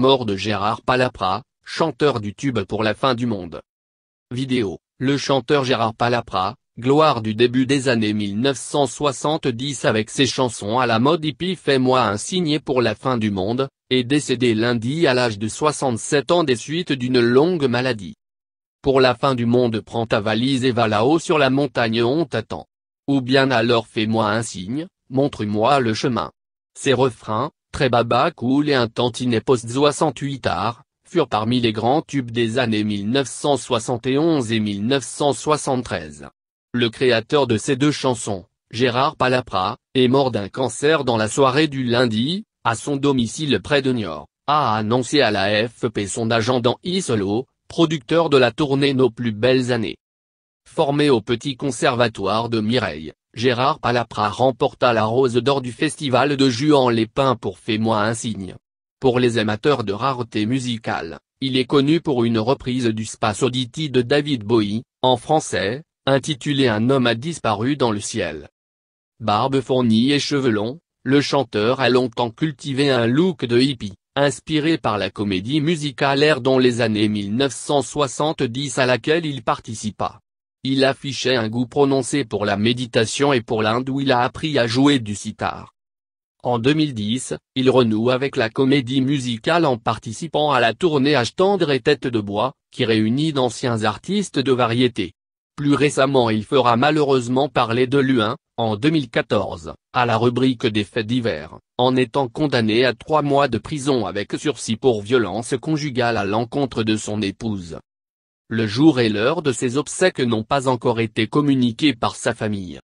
Mort de Gérard Palapra, chanteur du tube Pour la fin du monde. Vidéo, le chanteur Gérard Palapra, gloire du début des années 1970 avec ses chansons à la mode hippie Fais-moi un signe pour la fin du monde, est décédé lundi à l'âge de 67 ans des suites d'une longue maladie. Pour la fin du monde prends ta valise et va là-haut sur la montagne on t'attend. Ou bien alors fais-moi un signe, montre-moi le chemin. Ces refrains, très baba cool et un tantinet post-68 art, furent parmi les grands tubes des années 1971 et 1973. Le créateur de ces deux chansons, Gérard Palapra, est mort d'un cancer dans la soirée du lundi, à son domicile près de Niort, a annoncé à la AFP son agent Dan Isolo, producteur de la tournée Nos plus belles années. Formé au Petit Conservatoire de Mireilles, Gérard Palapra remporta la Rose d'Or du Festival de Juan-les-Pins pour Fais-moi un signe. Pour les amateurs de rareté musicale, il est connu pour une reprise du Space Oddity de David Bowie, en français, intitulé Un homme a disparu dans le ciel. Barbe fournie et cheveux longs, le chanteur a longtemps cultivé un look de hippie, inspiré par la comédie musicale Air dans les années 1970 à laquelle il participa. Il affichait un goût prononcé pour la méditation et pour l'Inde où il a appris à jouer du sitar. En 2010, il renoue avec la comédie musicale en participant à la tournée Âge tendre et Tête de bois, qui réunit d'anciens artistes de variété. Plus récemment il fera malheureusement parler de lui, en 2014, à la rubrique des faits divers, en étant condamné à 3 mois de prison avec sursis pour violence conjugale à l'encontre de son épouse. Le jour et l'heure de ses obsèques n'ont pas encore été communiqués par sa famille.